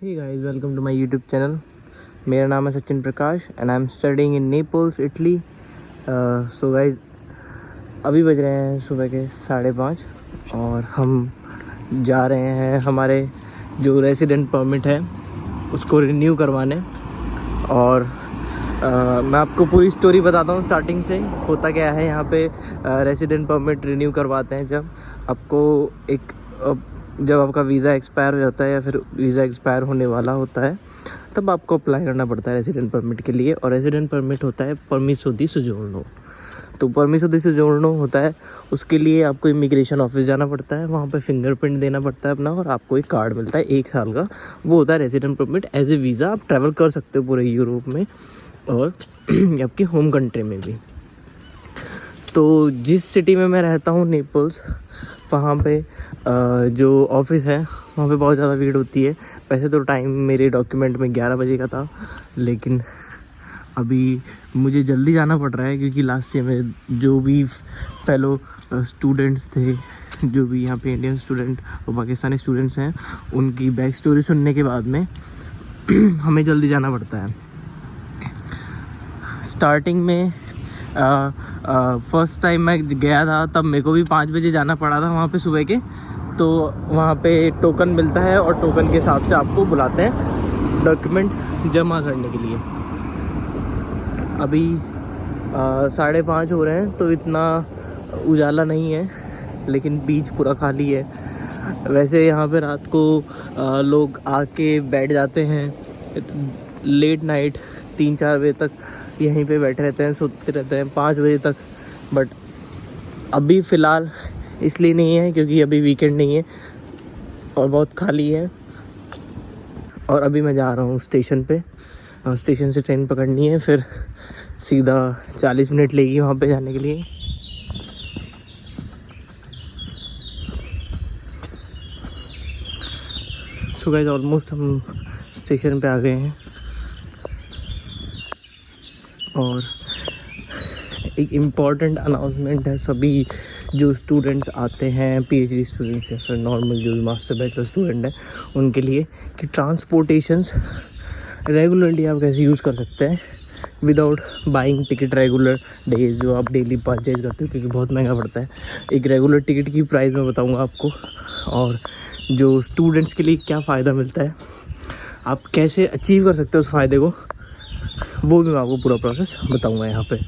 Hey guys, welcome to my YouTube channel. मेरा नाम है Sachin Prakash and I am studying in Naples Italy. So guys अभी बज रहे हैं सुबह के 5:30 और हम जा रहे हैं हमारे जो रेसिडेंट परमिट है उसको रिन्यू करवाने। और मैं आपको पूरी स्टोरी बताता हूँ स्टार्टिंग से। होता क्या है यहाँ पे रेसिडेंट परमिट रिन्यू करवाते हैं जब आपको जब आपका वीज़ा एक्सपायर हो जाता है या फिर वीज़ा एक्सपायर होने वाला होता है तब आपको अप्लाई करना पड़ता है रेसिडेंट परमिट के लिए। और रेसिडेंट परमिट होता है परमिसो दी सोजोर्नो। तो परमिसो दी सोजोर्नो होता है, उसके लिए आपको इमिग्रेशन ऑफिस जाना पड़ता है, वहाँ पे फिंगरप्रिंट देना पड़ता है अपना और आपको एक कार्ड मिलता है 1 साल का। वो होता है resident permit. As a visa आप ट्रैवल कर सकते हो पूरे यूरोप में और आपकी होम कंट्री में भी। तो जिस सिटी में मैं रहता हूँ नेपल्स, वहाँ पे जो ऑफिस है वहाँ पे बहुत ज़्यादा भीड़ होती है। वैसे तो टाइम मेरे डॉक्यूमेंट में 11 बजे का था, लेकिन अभी मुझे जल्दी जाना पड़ रहा है क्योंकि लास्ट ईयर में जो भी फेलो स्टूडेंट्स थे, जो भी यहाँ पे इंडियन स्टूडेंट और पाकिस्तानी स्टूडेंट्स हैं, उनकी बैक स्टोरी सुनने के बाद में हमें जल्दी जाना पड़ता है। स्टार्टिंग में फर्स्ट टाइम मैं गया था तब मेरे को भी 5 बजे जाना पड़ा था वहाँ पे सुबह के। तो वहाँ पे टोकन मिलता है और टोकन के हिसाब से आपको बुलाते हैं डॉक्यूमेंट जमा करने के लिए। अभी 5:30 हो रहे हैं तो इतना उजाला नहीं है, लेकिन बीच पूरा खाली है। वैसे यहाँ पे रात को लोग आके बैठ जाते हैं लेट नाइट 3-4 बजे तक यहीं पे बैठे रहते हैं, सोते रहते हैं 5 बजे तक। बट अभी फ़िलहाल इसलिए नहीं है क्योंकि अभी वीकेंड नहीं है और बहुत खाली है। और अभी मैं जा रहा हूँ स्टेशन पे। स्टेशन से ट्रेन पकड़नी है, फिर सीधा 40 मिनट लेगी वहाँ पे जाने के लिए। सो गाइस ऑलमोस्ट हम स्टेशन पे आ गए हैं। और एक इम्पॉर्टेंट अनाउंसमेंट है सभी जो स्टूडेंट्स आते हैं, पीएचडी स्टूडेंट्स या फिर नॉर्मल जो भी मास्टर बैचलर स्टूडेंट हैं उनके लिए, कि ट्रांसपोर्टेशंस रेगुलरली आप कैसे यूज़ कर सकते हैं without buying ticket regular days, जो आप डेली परचेज करते हो क्योंकि बहुत महंगा पड़ता है। एक रेगुलर टिकट की प्राइस मैं बताऊँगा आपको, और जो स्टूडेंट्स के लिए क्या फ़ायदा मिलता है, आप कैसे अचीव कर सकते हो उस फ़ायदे को, वो भी मैं आपको पूरा प्रोसेस बताऊंगा। यहाँ पे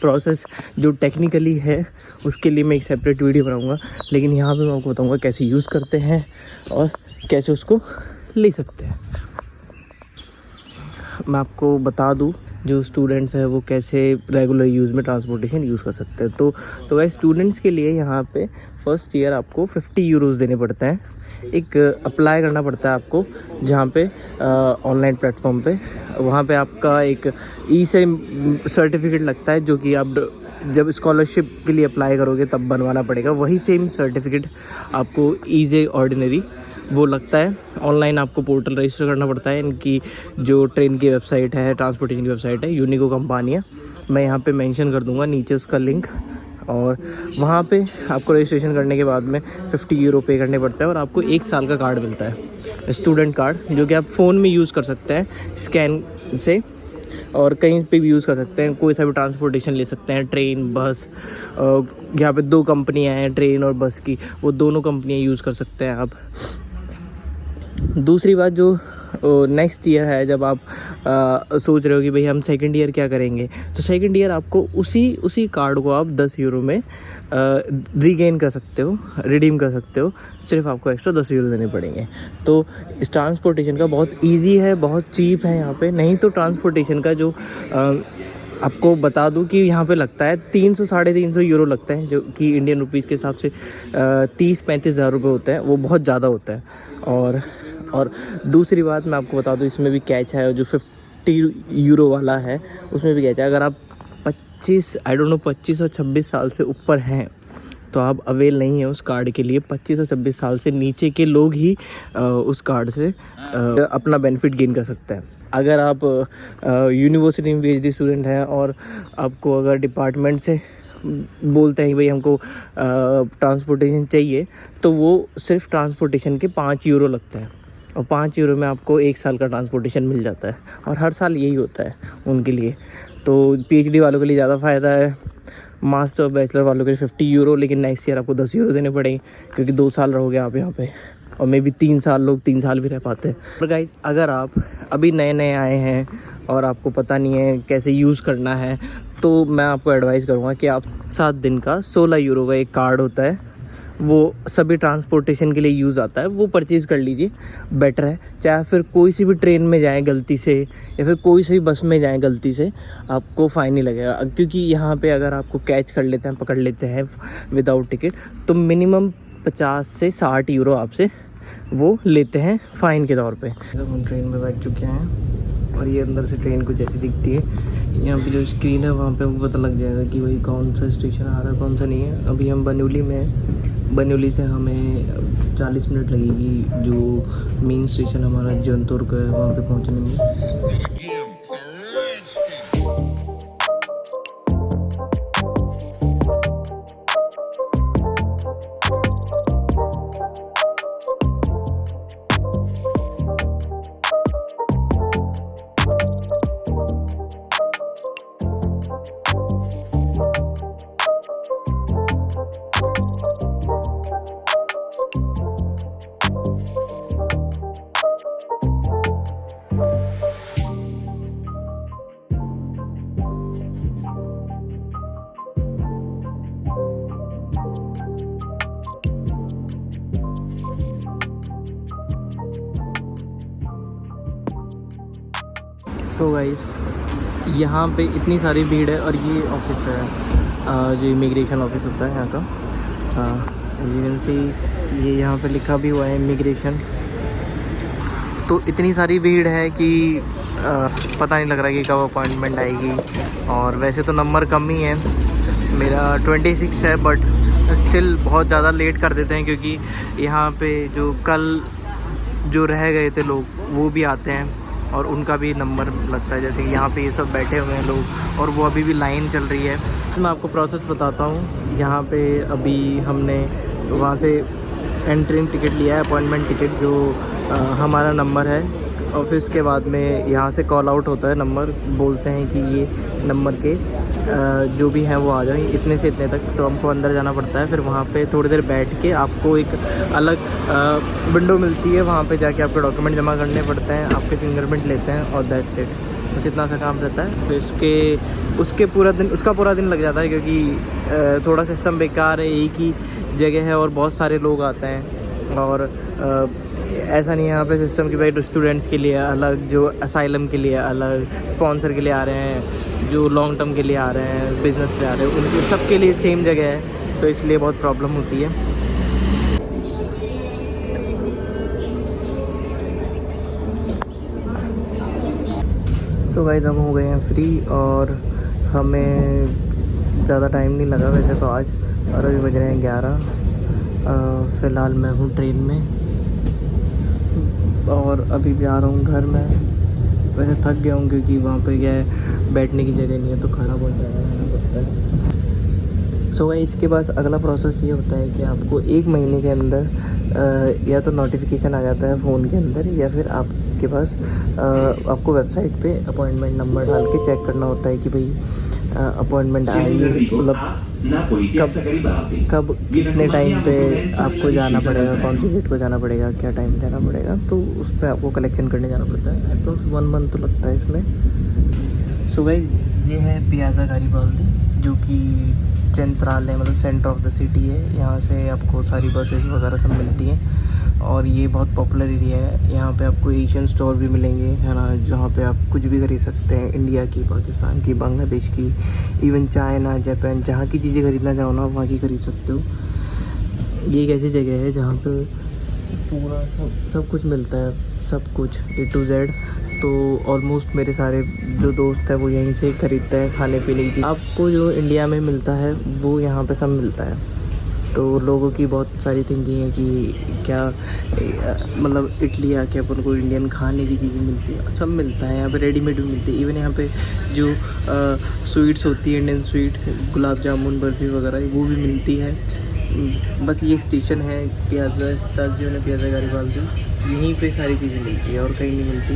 प्रोसेस जो टेक्निकली है उसके लिए मैं एक सेपरेट वीडियो बनाऊंगा, लेकिन यहाँ पे मैं आपको बताऊंगा कैसे यूज़ करते हैं और कैसे उसको ले सकते हैं। मैं आपको बता दूँ जो स्टूडेंट्स हैं वो कैसे रेगुलर यूज़ में ट्रांसपोर्टेशन यूज़ कर सकते हैं। तो वह स्टूडेंट्स के लिए यहाँ पे फर्स्ट ईयर आपको 50 यूरोज़ देने पड़ते हैं। एक अप्लाई करना पड़ता है आपको जहाँ पे ऑनलाइन प्लेटफॉर्म पे, वहाँ पे आपका एक से सर्टिफिकेट लगता है जो कि आप जब स्कॉलरशिप के लिए अप्लाई करोगे तब बनवाना पड़ेगा। वही सेम सर्टिफिकेट आपको से ऑर्डिनरी वो लगता है। ऑनलाइन आपको पोर्टल रजिस्टर करना पड़ता है। इनकी जो ट्रेन की वेबसाइट है, ट्रांसपोर्टेशन की वेबसाइट है, यूनिको कंपनी है, मैं यहाँ पे मेंशन कर दूँगा नीचे उसका लिंक। और वहाँ पे आपको रजिस्ट्रेशन करने के बाद में 50 यूरो पे करने पड़ता है और आपको 1 साल का कार्ड मिलता है, स्टूडेंट कार्ड, जो कि आप फ़ोन में यूज़ कर सकते हैं स्कैन से, और कहीं पे भी यूज़ कर सकते हैं। कोई सा भी ट्रांसपोर्टेशन ले सकते हैं, ट्रेन, बस। यहाँ पे 2 कंपनियाँ हैं ट्रेन और बस की, वो दोनों कंपनियाँ यूज़ कर सकते हैं आप। दूसरी बात, जो नेक्स्ट ईयर है, जब आप सोच रहे हो कि भाई हम सेकंड ईयर क्या करेंगे, तो सेकंड ईयर आपको उसी कार्ड को आप 10 यूरो में रीगेन कर सकते हो, रिडीम कर सकते हो। सिर्फ आपको एक्स्ट्रा 10 यूरो देने पड़ेंगे। तो इस ट्रांसपोर्टेशन का बहुत इजी है, बहुत चीप है यहाँ पे। नहीं तो ट्रांसपोर्टेशन का जो आपको बता दूं कि यहाँ पे लगता है 300-350 यूरो लगता है, जो कि इंडियन रुपीज़ के हिसाब से 30-35 हज़ार रुपये होते हैं। वो बहुत ज़्यादा होता है। और दूसरी बात मैं आपको बता दूं, इसमें भी कैच है, जो 50 यूरो वाला है उसमें भी कैच है। अगर आप 25 और 26 साल से ऊपर हैं तो आप अवेल नहीं है उस कार्ड के लिए। 25 और 26 साल से नीचे के लोग ही उस कार्ड से अपना बेनिफिट गेन कर सकते हैं। अगर आप यूनिवर्सिटी में पीएचडी स्टूडेंट हैं और आपको अगर डिपार्टमेंट से बोलते हैं कि भाई हमको ट्रांसपोर्टेशन चाहिए, तो वो सिर्फ ट्रांसपोर्टेशन के 5 यूरो लगता है। और 5 यूरो में आपको 1 साल का ट्रांसपोर्टेशन मिल जाता है, और हर साल यही होता है उनके लिए। तो PhD वालों के लिए ज़्यादा फ़ायदा है, मास्टर और बैचलर वालों के लिए 50 यूरो, लेकिन नेक्स्ट ईयर आपको 10 यूरो देने पड़ेंगे, क्योंकि 2 साल रहोगे आप यहाँ पे, और मे बी 3 साल, लोग 3 साल भी रह पाते हैं। पर गाइज, अगर आप अभी नए नए आए हैं और आपको पता नहीं है कैसे यूज़ करना है, तो मैं आपको एडवाइस करूँगा कि आप 7 दिन का 16 यूरो का एक कार्ड होता है, वो सभी ट्रांसपोर्टेशन के लिए यूज़ आता है, वो परचेज़ कर लीजिए, बेटर है। चाहे फिर कोई सी भी ट्रेन में जाएं गलती से, या फिर कोई सी भी बस में जाएं गलती से, आपको फ़ाइन नहीं लगेगा, क्योंकि यहाँ पे अगर आपको कैच कर लेते हैं, पकड़ लेते हैं विदाउट टिकट, तो मिनिमम 50 से 60 यूरो आपसे वो लेते हैं फ़ाइन के तौर पे। जब हम ट्रेन में बैठ चुके हैं, और ये अंदर से ट्रेन कुछ ऐसी दिखती है। यहाँ पे जो स्क्रीन है वहाँ पे हमको पता लग जाएगा कि भाई कौन सा स्टेशन आ रहा है, कौन सा नहीं है। अभी हम बन्यूली में हैं, बन्यूली से हमें 40 मिनट लगेगी, जो मेन स्टेशन हमारा जंतुर का है, वहाँ पे पहुँचने में। सो गाइस, यहाँ पे इतनी सारी भीड़ है, और ये ऑफिस है जो इमिग्रेशन ऑफिस होता है यहाँ का। एजेंसी ये यहाँ पे लिखा भी हुआ है इमिग्रेशन। तो इतनी सारी भीड़ है कि पता नहीं लग रहा कि कब अपॉइंटमेंट आएगी। और वैसे तो नंबर कम ही है, मेरा 26 है, बट स्टिल बहुत ज़्यादा लेट कर देते हैं, क्योंकि यहाँ पे जो कल जो रह गए थे लोग, वो भी आते हैं और उनका भी नंबर लगता है। जैसे कि यहाँ पे ये सब बैठे हुए हैं लोग, और वो अभी भी लाइन चल रही है। मैं आपको प्रोसेस बताता हूँ। यहाँ पे अभी हमने वहाँ से एंट्री टिकट लिया है, अपॉइंटमेंट टिकट, जो हमारा नंबर है। और फिर उसके बाद में यहाँ से कॉल आउट होता है नंबर, बोलते हैं कि ये नंबर के जो भी हैं वो आ जाएं इतने से इतने तक। तो हमको अंदर जाना पड़ता है, फिर वहाँ पे थोड़ी देर बैठ के आपको एक अलग विंडो मिलती है, वहाँ पे जाके आपके डॉक्यूमेंट जमा करने पड़ते हैं, आपके फिंगरप्रिंट लेते हैं, और दैट्स इट। बस इतना सा काम रहता है। फिर उसका पूरा दिन लग जाता है, क्योंकि थोड़ा सिस्टम बेकार है, एक ही जगह है और बहुत सारे लोग आते हैं। और ऐसा नहीं है यहाँ पे सिस्टम कि भाई स्टूडेंट्स के लिए अलग, जो असाइलम के लिए अलग, स्पॉन्सर के लिए आ रहे हैं, जो लॉन्ग टर्म के लिए आ रहे हैं, बिजनेस पे आ रहे हैं, उनके सबके लिए सेम जगह है, तो इसलिए बहुत प्रॉब्लम होती है। सो गाइस, हम हो गए हैं फ्री, और हमें ज़्यादा टाइम नहीं लगा वैसे तो आज, और अभी बज रहे हैं 11। फ़िलहाल मैं हूँ ट्रेन में, और अभी जा रहा हूँ घर में। वैसे थक गया हूँ, क्योंकि वहाँ पे क्या है, बैठने की जगह नहीं है, तो खड़ा बहुत ज़्यादा रहना पड़ता है। सो गाइस, इसके बाद अगला प्रोसेस ये होता है कि आपको 1 महीने के अंदर या तो नोटिफिकेशन आ जाता है फ़ोन के अंदर, या फिर आपके पास आपको वेबसाइट पे अपॉइंटमेंट नंबर डाल के चेक करना होता है कि भाई अपॉइंटमेंट आई, मतलब कब कितने टाइम पे आपको जाना पड़ेगा, कौन सी डेट को जाना पड़ेगा, क्या टाइम जाना पड़ेगा, तो उस पर आपको कलेक्शन करने जाना पड़ता है। अप्रोक्स 1 मंथ तो लगता है इसमें। सो गाइस, ये है पियाज़ा गारिबाल्दी, जो कि सेंट्रल है, मतलब सेंटर ऑफ द सिटी है। यहाँ से आपको सारी बसेस वगैरह सब मिलती हैं, और ये बहुत पॉपुलर एरिया है। यहाँ पे आपको एशियन स्टोर भी मिलेंगे, है ना, जहाँ पे आप कुछ भी खरीद सकते हैं, इंडिया की, पाकिस्तान की, बांग्लादेश की, इवन चाइना, जापान, जहाँ की चीज़ें खरीदना चाहो ना, वहाँ की खरीद सकते हो। ये एक ऐसी जगह है जहाँ पे पूरा सब कुछ मिलता है, सब कुछ A to Z। तो ऑलमोस्ट मेरे सारे जो दोस्त हैं वो यहीं से खरीदते हैं खाने पीने की चीज़। आपको जो इंडिया में मिलता है वो यहाँ पे सब मिलता है। तो लोगों की बहुत सारी थिंकिंग है कि क्या मतलब इटली आके अपन को इंडियन खाने की चीज़ें मिलती है, सब मिलता है यहाँ पे, रेडीमेड भी मिलती है। इवन यहाँ पे जो स्वीट्स होती है, इंडियन स्वीट, गुलाब जामुन, बर्फ़ी वगैरह, वो भी मिलती है। बस ये स्टेशन है पियाज़ा, पियाज़ा गारिबाल्दी, यहीं पे सारी चीज़ें मिलती है और कहीं नहीं मिलती।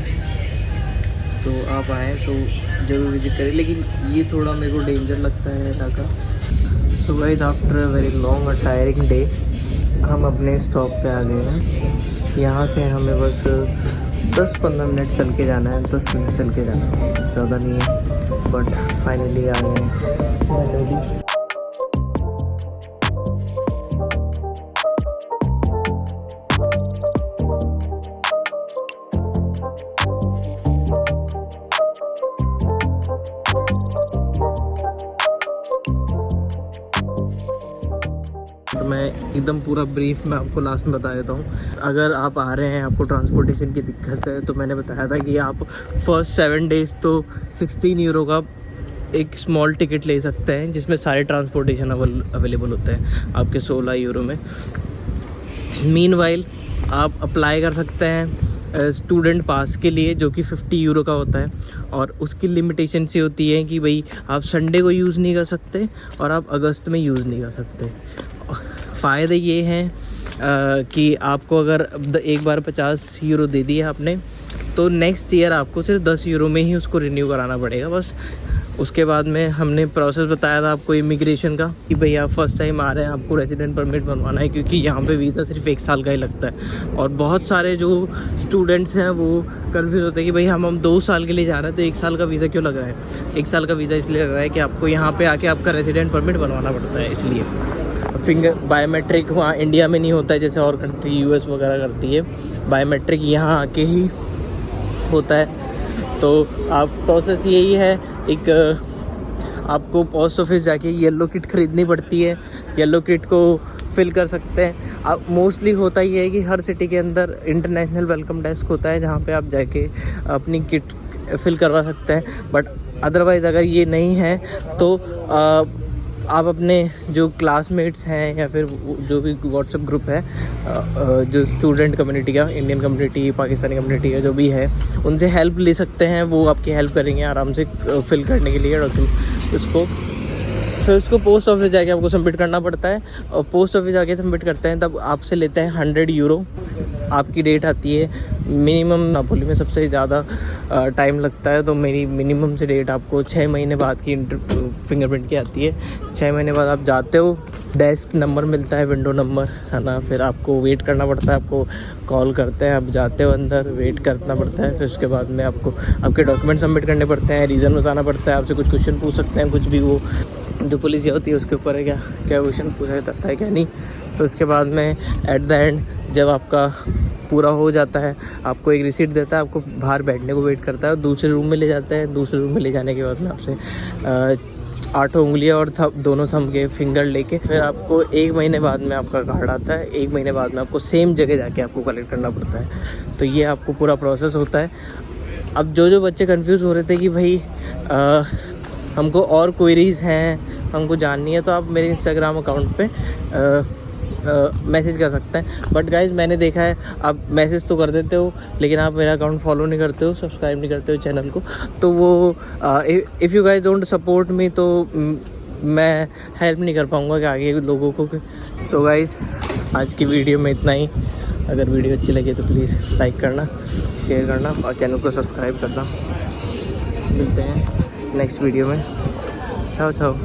तो आप आएँ तो ज़रूर विज़िट करें, लेकिन ये थोड़ा मेरे को डेंजर लगता है इलाका। So guys, after a very long और टायरिंग डे हम अपने स्टॉप पे आ गए हैं। यहाँ से हमें बस 10-15 मिनट चल के जाना है, 10 मिनट चल के जाना है, ज़्यादा नहीं है। बट फाइनली आ गए हैं। तो मैं एकदम पूरा ब्रीफ में आपको लास्ट में बता देता हूँ। अगर आप आ रहे हैं, आपको ट्रांसपोर्टेशन की दिक्कत है, तो मैंने बताया था कि आप फर्स्ट 7 डेज़ तो 16 यूरो का एक स्मॉल टिकट ले सकते हैं, जिसमें सारे ट्रांसपोर्टेशन अवेलेबल होते हैं आपके 16 यूरो में। मीनवाइल आप अप्लाई कर सकते हैं स्टूडेंट पास के लिए, जो कि 50 यूरो का होता है, और उसकी लिमिटेशन से होती है कि भाई आप संडे को यूज़ नहीं कर सकते और आप अगस्त में यूज़ नहीं कर सकते। फ़ायदे ये हैं कि आपको अगर एक बार 50 यूरो दे दिया आपने, तो नेक्स्ट ईयर आपको सिर्फ 10 यूरो में ही उसको रिन्यू कराना पड़ेगा बस। उसके बाद में हमने प्रोसेस बताया था आपको इमिग्रेशन का कि भाई आप फर्स्ट टाइम आ रहे हैं, आपको रेजिडेंट परमिट बनवाना है, क्योंकि यहाँ पे वीज़ा सिर्फ 1 साल का ही लगता है। और बहुत सारे जो स्टूडेंट्स हैं वो कन्फ्यूज़ होते हैं कि भाई हम 2 साल के लिए जा रहे हैं, तो 1 साल का वीज़ा क्यों लग रहा है। 1 साल का वीज़ा इसलिए लग रहा है कि आपको यहाँ पर आके आपका रेजिडेंट परमिट बनवाना पड़ता है, इसलिए। फिंगर बायोमेट्रिक वहाँ इंडिया में नहीं होता है, जैसे और कंट्री यूएस वगैरह करती है। बायोमेट्रिक यहाँ आके ही होता है। तो आप प्रोसेस यही है, एक आपको पोस्ट ऑफिस जाके येलो किट ख़रीदनी पड़ती है, येलो किट को फिल कर सकते हैं आप। मोस्टली होता ही है कि हर सिटी के अंदर इंटरनेशनल वेलकम डेस्क होता है, जहाँ पे आप जाके अपनी किट फिल करवा सकते हैं। बट अदरवाइज़ अगर ये नहीं है तो आप अपने जो क्लासमेट्स हैं या फिर जो भी व्हाट्सएप ग्रुप है जो स्टूडेंट कम्युनिटी का, इंडियन कम्युनिटी, पाकिस्तानी कम्युनिटी का जो भी है, उनसे हेल्प ले सकते हैं। वो आपकी हेल्प करेंगे आराम से फिल करने के लिए डॉक्यूमेंट उसको। फिर उसको पोस्ट ऑफिस जाके आपको सबमिट करना पड़ता है, और पोस्ट ऑफिस जाके सबमिट करते हैं तब आपसे लेते हैं 100 यूरो। आपकी डेट आती है मिनिमम, नापोली में सबसे ज़्यादा टाइम लगता है, तो मेरी मिनिमम से डेट आपको 6 महीने बाद की फिंगरप्रिंट की आती है। 6 महीने बाद आप जाते हो, डेस्क नंबर मिलता है, विंडो नंबर, है ना। फिर आपको वेट करना पड़ता है, आपको कॉल करते हैं, आप जाते हो अंदर, वेट करना पड़ता है। फिर उसके बाद में आपको आपके डॉक्यूमेंट सबमिट करने पड़ते हैं, रीज़न बताना पड़ता है, आपसे कुछ क्वेश्चन पूछ सकते हैं, कुछ भी वो जो पुलिस ये होती है उसके ऊपर है, क्या क्या क्वेश्चन पूछा जाता है क्या नहीं। तो उसके बाद में एट द एंड जब आपका पूरा हो जाता है, आपको एक रिसीट देता है, आपको बाहर बैठने को वेट करता है, दूसरे रूम में ले जाता है। दूसरे रूम में ले जाने के बाद में आपसे 8 उंगलियां और दोनों थंब के फिंगर लेके फिर आपको 1 महीने बाद में आपका कार्ड आता है। 1 महीने बाद में आपको सेम जगह जाके आपको कलेक्ट करना पड़ता है। तो ये आपको पूरा प्रोसेस होता है। अब जो बच्चे कंफ्यूज हो रहे थे कि भाई हमको और क्वेरीज़ हैं, हमको जाननी है, तो आप मेरे इंस्टाग्राम अकाउंट पे मैसेज कर सकते हैं। बट गाइज मैंने देखा है आप मैसेज तो कर देते हो, लेकिन आप मेरा अकाउंट फॉलो नहीं करते हो, सब्सक्राइब नहीं करते हो चैनल को। तो वो if you guys don't support me, तो मैं हेल्प नहीं कर पाऊँगा कि आगे लोगों को। सो गाइज आज की वीडियो में इतना ही। अगर वीडियो अच्छी लगे तो प्लीज़ लाइक करना, शेयर करना और चैनल को सब्सक्राइब करना। मिलते हैं नेक्स्ट वीडियो में। चाओ चाओ।